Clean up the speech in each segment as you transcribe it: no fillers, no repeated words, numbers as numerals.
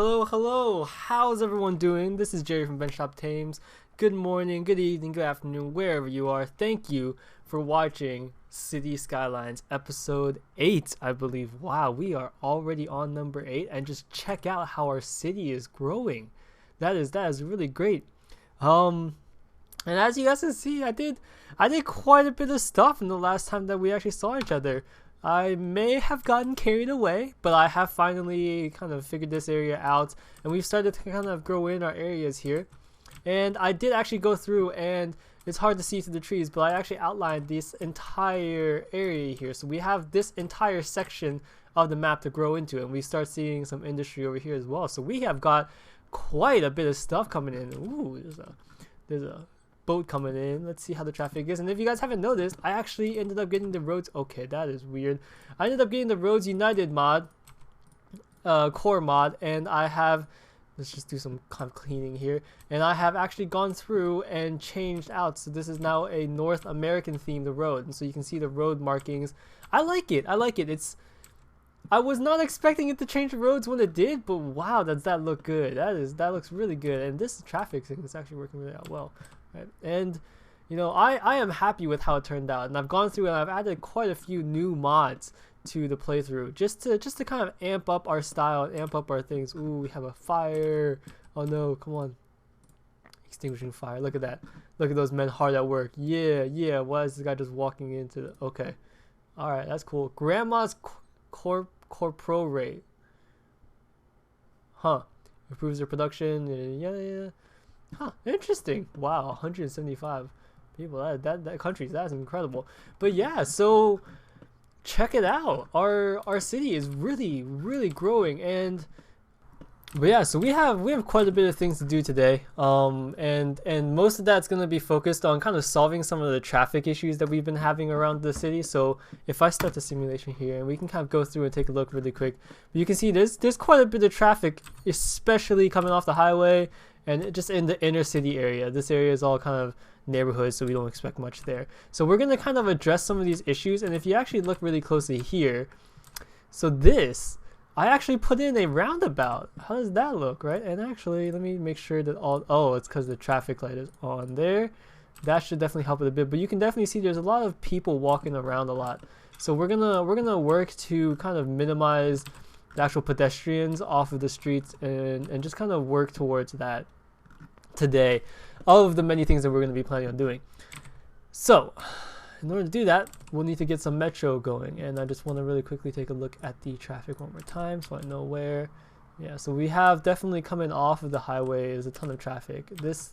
Hello. How's everyone doing? This is Jerry from Benchtop Tames. Good morning, good evening, good afternoon, wherever you are. Thank you for watching City Skylines episode 8, I believe. Wow, we are already on number 8, and just check out how our city is growing. That is really great. And as you guys can see, I did quite a bit of stuff in the last time that we actually saw each other. I may have gotten carried away, but I have finally kind of figured this area out, and we've started to kind of grow in our areas here. And I did actually go through, and it's hard to see through the trees, but I actually outlined this entire area here. So we have this entire section of the map to grow into, and we start seeing some industry over here as well. So we have got quite a bit of stuff coming in. Ooh, there's a boat coming in. Let's see how the traffic is. And if you guys haven't noticed, I actually ended up getting the roads. Okay, that is weird. I ended up getting the Roads United mod, core mod, and I have, let's just do some kind of cleaning here, and I have actually gone through and changed out. So this is now a North American themed road, and so you can see the road markings. I like it. I was not expecting it to change the roads when it did, but wow, does that look good. That looks really good, and this traffic thing is actually working really out well. Right. And you know, I am happy with how it turned out, and I've gone through and I've added quite a few new mods to the playthrough just to kind of amp up our style and amp up our things. Ooh, we have a fire. Oh no, come on. Extinguishing fire. Look at that. Look at those men hard at work. Yeah. Why is this guy just walking into the... Okay. Alright, that's cool. Grandma's corpro rate. Huh. Improves their production. Yeah. Huh, interesting. Wow, 175 people. That country, that's incredible. But yeah, so check it out. Our city is really growing, and but yeah, so we have quite a bit of things to do today. And most of that's gonna be focused on kind of solving some of the traffic issues that we've been having around the city. So if I start the simulation here, and we can kind of go through and take a look really quick, you can see there's quite a bit of traffic, especially coming off the highway. And just in the inner city area. This area is all kind of neighborhoods, so we don't expect much there. So we're going to kind of address some of these issues. And if you actually look really closely here, so this, I actually put in a roundabout. How does that look, right? And actually, let me make sure that oh, it's because the traffic light is on there. That should definitely help it a bit. But you can definitely see there's a lot of people walking around a lot. So we're gonna work to kind of minimize the actual pedestrians off of the streets, and just kind of work towards that today, of the many things that we're going to be planning on doing. So in order to do that, we'll need to get some metro going, and I just want to really quickly take a look at the traffic one more time so I know where. Yeah, so we have definitely coming off of the highway is a ton of traffic. This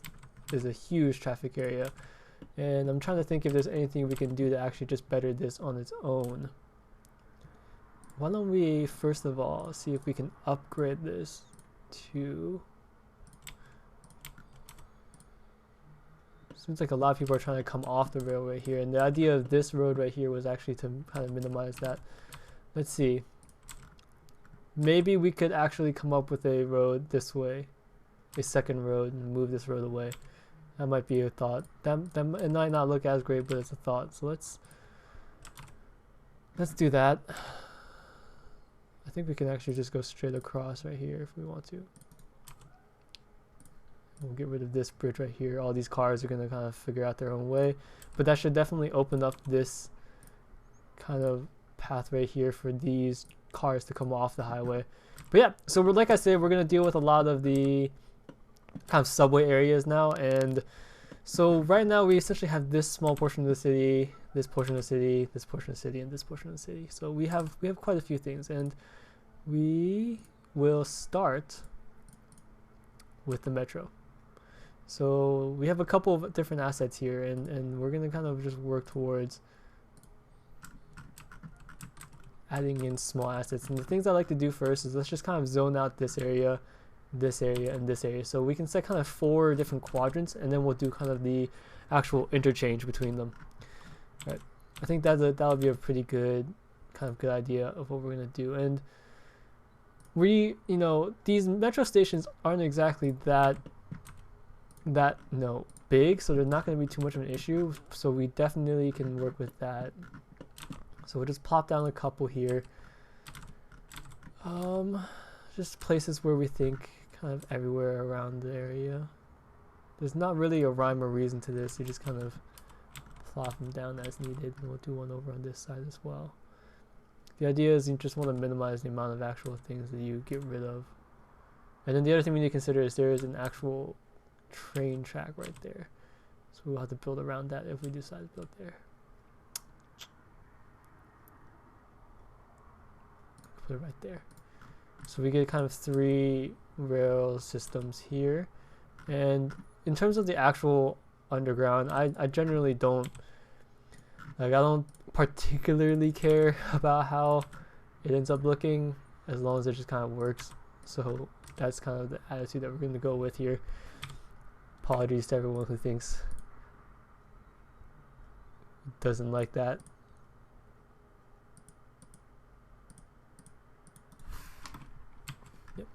is a huge traffic area, and I'm trying to think if there's anything we can do to actually just better this on its own. Why don't we first of all see if we can upgrade this to... Seems like a lot of people are trying to come off the railway here, and the idea of this road right here was actually to kind of minimize that. Let's see. Maybe we could actually come up with a road this way, a second road, and move this road away. That might be a thought. That it might not look as great, but it's a thought. So let's do that. I think we can actually just go straight across right here if we want to. We'll get rid of this bridge right here. All these cars are going to kind of figure out their own way. But that should definitely open up this kind of path right here for these cars to come off the highway. But yeah, so like I said, we're going to deal with a lot of the kind of subway areas now. And so right now we essentially have this small portion of the city, this portion of the city, this portion of the city, and this portion of the city. So we have quite a few things, and we will start with the metro. So we have a couple of different assets here, and we're gonna kind of just work towards adding in small assets. And the things I like to do first is let's just kind of zone out this area, and this area. So we can set kind of 4 different quadrants, and then we'll do kind of the actual interchange between them. Right. I think that'll be a pretty good idea of what we're gonna do. And you know, these metro stations aren't exactly that big, so they're not going to be too much of an issue. So we definitely can work with that. So we'll just plop down a couple here. just places where we think kind of everywhere around the area. There's not really a rhyme or reason to this. You just kind of plop them down as needed, and we'll do one over on this side as well. The idea is you just want to minimize the amount of actual things that you get rid of. And then the other thing we need to consider is there is an actual train track right there. So we'll have to build around that if we decide to build there. Put it right there. So we get kind of 3 rail systems here. And in terms of the actual underground, I generally don't, like, I don't particularly care about how it ends up looking as long as it just kind of works. So that's kind of the attitude that we're going to go with here. Apologies to everyone who thinks doesn't like that. Yep.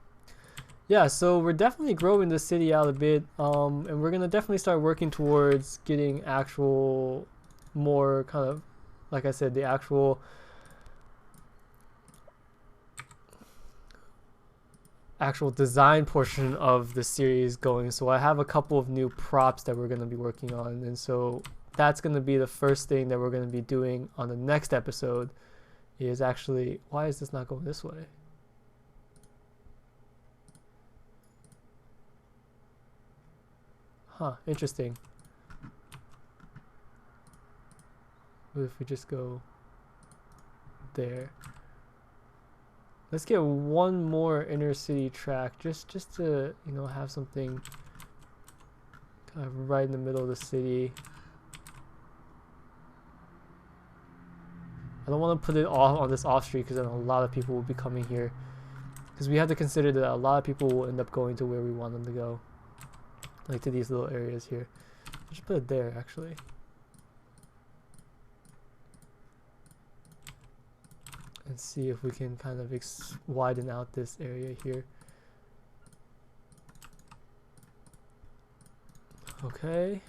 Yeah, so we're definitely growing the city out a bit, and we're gonna definitely start working towards getting actual more kind of, like I said, the actual design portion of the series going. So I have a couple of new props that we're going to be working on, and so that's going to be the first thing that we're going to be doing on the next episode. Is actually, why is this not going this way? Huh, interesting. What if we just go there? Let's get one more inner city track, just to, you know, have something kind of right in the middle of the city. I don't want to put it all on this off street because then a lot of people will be coming here. Because we have to consider that a lot of people will end up going to where we want them to go, like to these little areas here. Just put it there, actually. And see if we can kind of widen out this area here. Okay.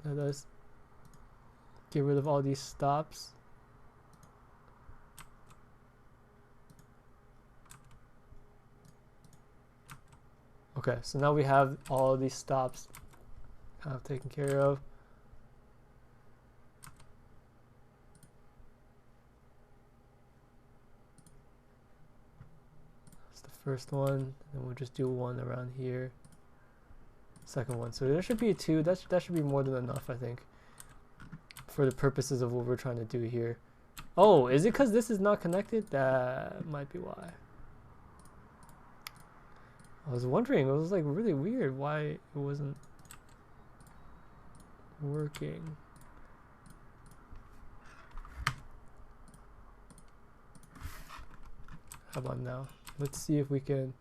Let us get rid of all these stops. Okay, so now we have all of these stops kind of taken care of. First one, and we'll just do one around here. Second one, so there should be 2. That should be more than enough, I think, for the purposes of what we're trying to do here. Oh, is it because this is not connected? That might be why. I was wondering. It was like really weird why it wasn't working. How about now? Let's see if we can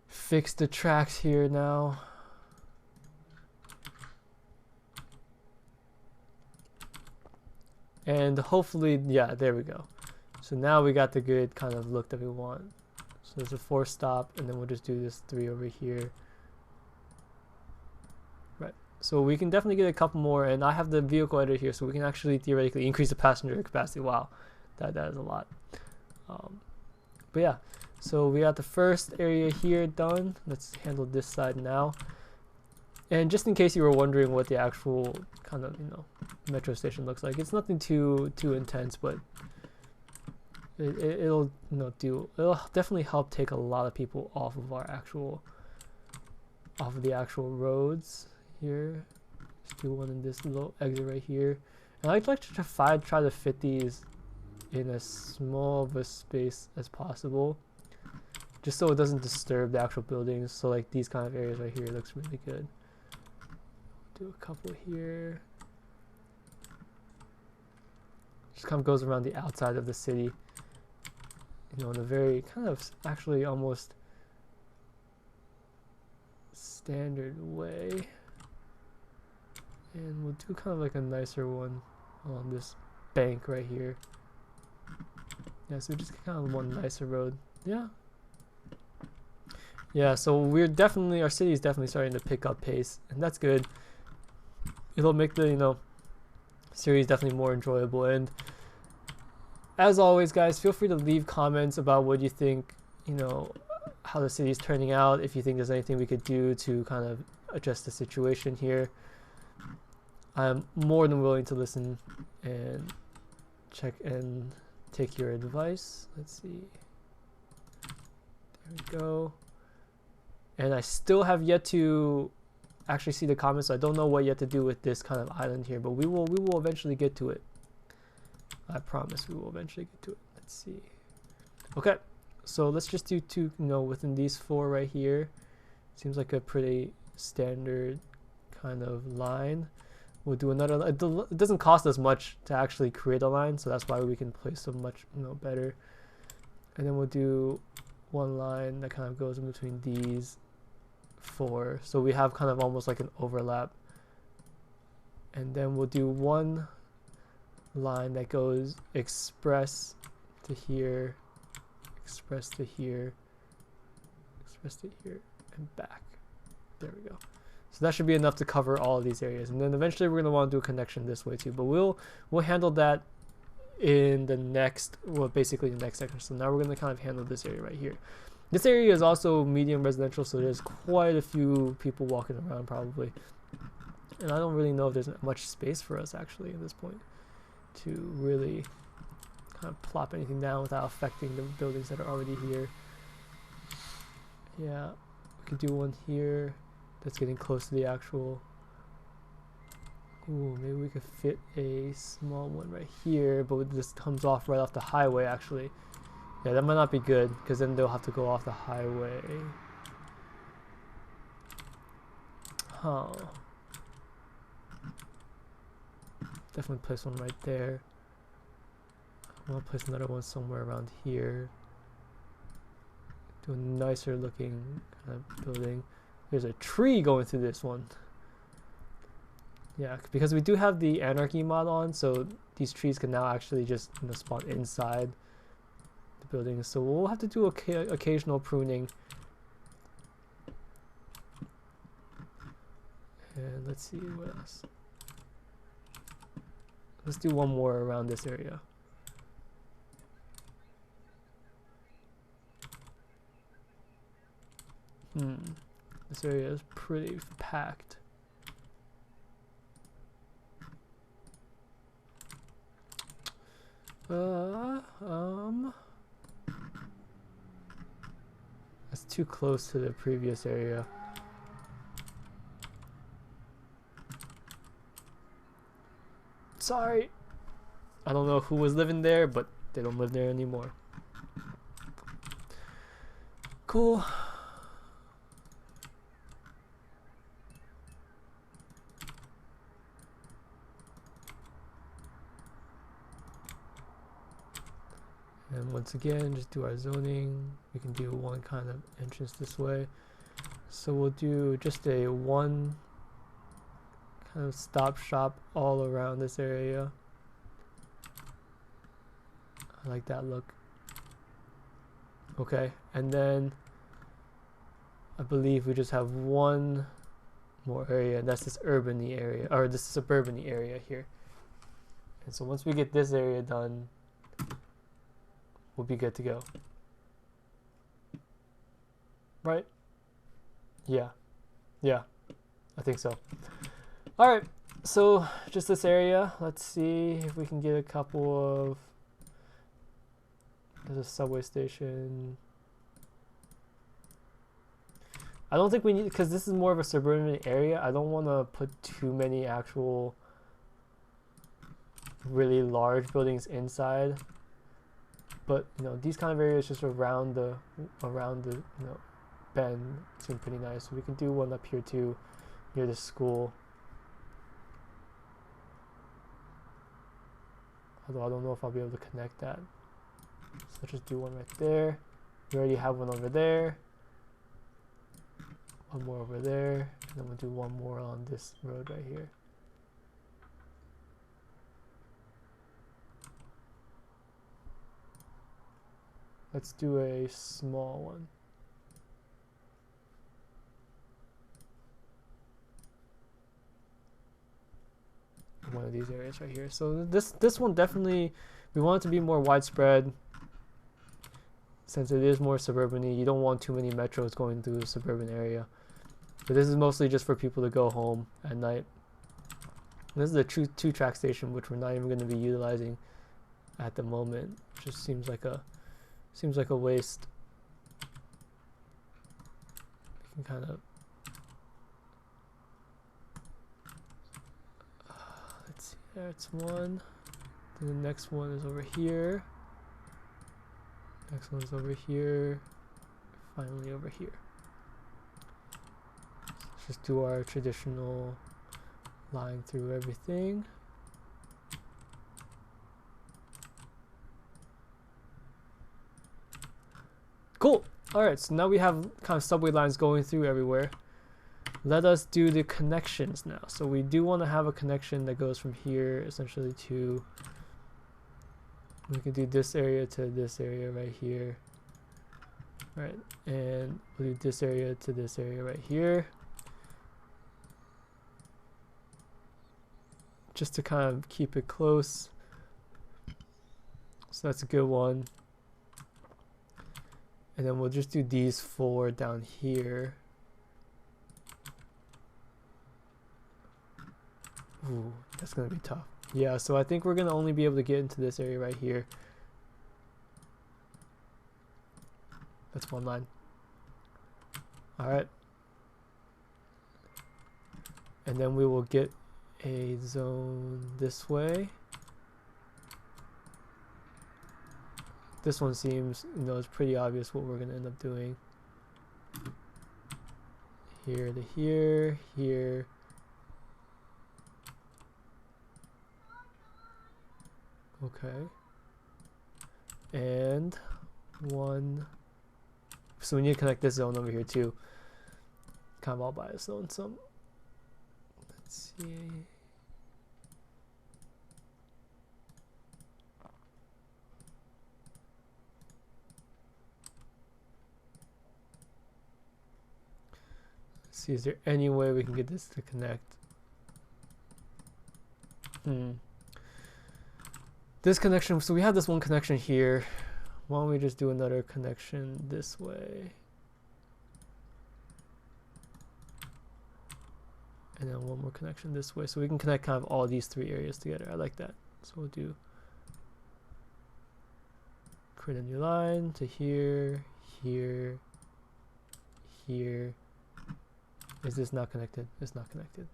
fix the tracks here now. And hopefully, yeah, there we go. So now we got the good kind of look that we want. So there's a 4 stop, and then we'll just do this 3 over here. Right. So we can definitely get a couple more, and I have the vehicle editor here, so we can actually theoretically increase the passenger capacity. Wow, that is a lot. But yeah, so we got the first area here done. Let's handle this side now. And just in case you were wondering what the actual kind of, you know, metro station looks like, it's nothing too intense, but it'll, you know, it'll definitely help take a lot of people off of the actual roads here. Let's do one in this little exit right here. And I'd like to try to fit these in as small of a space as possible, just so it doesn't disturb the actual buildings. So like these kind of areas right here looks really good. Do a couple here. Just kind of goes around the outside of the city, you know, in a very kind of actually almost standard way. And we'll do kind of like a nicer one on this bank right here. Yeah, so just kind of one nicer road. Yeah. Yeah, so our city is definitely starting to pick up pace, and that's good. It'll make the, you know, series definitely more enjoyable. And as always, guys, feel free to leave comments about what you think, you know, how the city is turning out. If you think there's anything we could do to kind of adjust the situation here, I'm more than willing to listen and check and take your advice. Let's see. There we go. And I still have yet to actually see the comments, so I don't know what yet to do with this kind of island here, but we will eventually get to it. I promise we will eventually get to it. Let's see. Okay, so let's just do two, you know, within these four right here. Seems like a pretty standard kind of line. We'll do another. It doesn't cost us much to actually create a line, so that's why we can place them much, you know, better. And then we'll do one line that kind of goes in between these four, so we have kind of almost like an overlap. And then we'll do one line that goes express to here, express to here, express to here, and back. There we go. So that should be enough to cover all of these areas. And then eventually we're going to want to do a connection this way too, but we'll handle that in the next, well, basically the next section. So now we're going to kind of handle this area right here. This area is also medium residential, so there's quite a few people walking around probably. And I don't really know if there's much space for us actually at this point to really kind of plop anything down without affecting the buildings that are already here. Yeah, we could do one here that's getting close to the actual. Ooh, maybe we could fit a small one right here, but this comes off right off the highway actually. Yeah, that might not be good because then they'll have to go off the highway. Huh. Definitely place one right there. I want to place another one somewhere around here. Do a nicer looking kind of building. There's a tree going through this one. Yeah, because we do have the anarchy mod on, so these trees can now actually just, you know, spawn inside the building. So we'll have to do occasional pruning. And let's see what else. Let's do one more around this area. This area is pretty packed. That's too close to the previous area. Sorry. I don't know who was living there, but they don't live there anymore. Cool. And once again, just do our zoning. We can do one kind of entrance this way. So we'll do just a one kind of stop shop all around this area. I like that look. Okay, and then I believe we just have one more area, and that's this urban-y area, or this suburban-y area here. And so once we get this area done, we'll be good to go. Right? Yeah. Yeah, I think so. All right, so just this area. Let's see if we can get a couple of. There's a subway station. I don't think we need, because this is more of a suburban area, I don't want to put too many actual really large buildings inside. But you know, these kind of areas just around the you know, bend seem pretty nice. So we can do one up here too, near the school. Although I don't know if I'll be able to connect that. So let's just do one right there. We already have one over there. One more over there. And then we'll do one more on this road right here. Let's do a small one. One of these areas right here. So this one definitely we want it to be more widespread. Since it is more suburban-y, you don't want too many metros going through the suburban area. But this is mostly just for people to go home at night. And this is a two-track station, which we're not even going to be utilizing at the moment. It just seems like a waste. You can kind of let's see. That's one. Then the next one is over here. Next one's over here. Finally over here. Let's just do our traditional line through everything. Cool. Alright, so now we have kind of subway lines going through everywhere. Let us do the connections now. So we do want to have a connection that goes from here essentially to, we can do this area to this area right here. Right, and we'll do this area to this area right here. Just to kind of keep it close. So that's a good one. And then we'll just do these 4 down here. Ooh, that's gonna be tough. Yeah, so I think we're gonna only be able to get into this area right here. That's one line. Alright. And then we will get a zone this way. This one seems, it's pretty obvious what we're going to end up doing. Here to here, here. Okay. And one. So we need to connect this zone over here too. Kind of all by its own. So let's see. See, is there any way we can get this to connect? This connection, so we have this one connection here. Why don't we just do another connection this way? And then one more connection this way. So we can connect kind of all these 3 areas together. I like that. So we'll do create a new line to here, here, here. Is this not connected? It's not connected.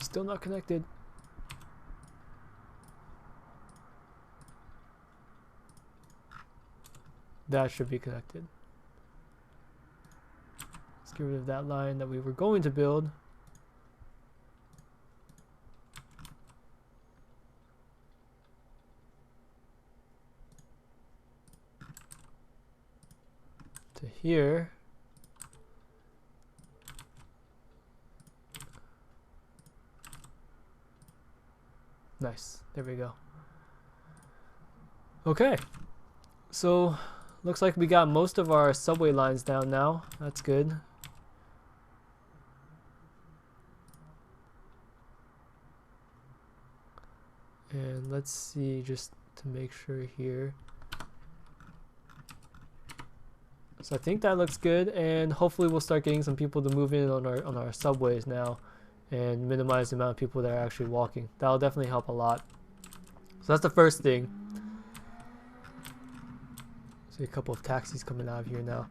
Still not connected. That should be connected. Let's get rid of that line that we were going to build. To here. Nice. There we go. Okay. So, looks like we got most of our subway lines down now. That's good. And let's see, just to make sure here. So I think that looks good, and hopefully we'll start getting some people to move in on our subways now and minimize the amount of people that are actually walking. That'll definitely help a lot. So that's the first thing. See a couple of taxis coming out of here now.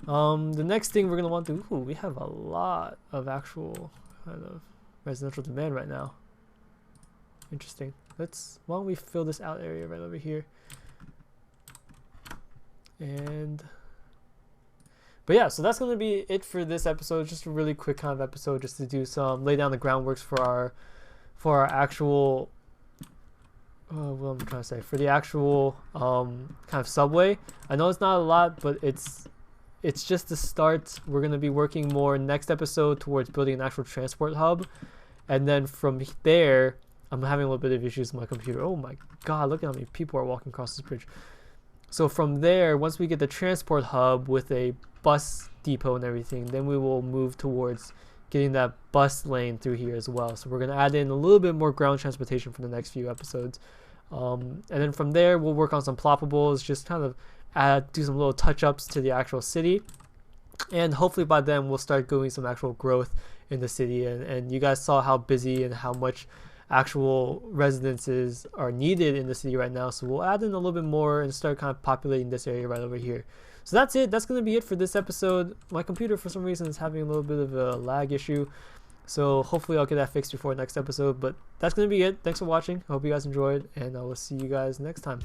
The next thing we're gonna want to, ooh, we have a lot of actual kind of residential demand right now. Interesting. Why don't we fill this out area right over here? But yeah, so that's going to be it for this episode. Just a really quick kind of episode, just to do lay down the groundworks for our actual, what I'm trying to say, for the actual kind of subway. I know it's not a lot, but it's just the start. We're going to be working more next episode towards building an actual transport hub, and then from there, I'm having a little bit of issues with my computer. Oh my god, look at how many people are walking across this bridge. So from there, once we get the transport hub with a bus depot and everything, then we will move towards getting that bus lane through here as well. So we're going to add in a little bit more ground transportation for the next few episodes. And then from there, we'll work on some ploppables, just kind of do some little touch-ups to the actual city. And hopefully by then, we'll start doing some actual growth in the city. And you guys saw how busy and how much actual residences are needed in the city right now, so we'll add in a little bit more and start kind of populating this area right over here. So that's it. That's going to be it for this episode. My computer for some reason is having a little bit of a lag issue, so hopefully I'll get that fixed before next episode. But that's going to be it. Thanks for watching. I hope you guys enjoyed, and I will see you guys next time.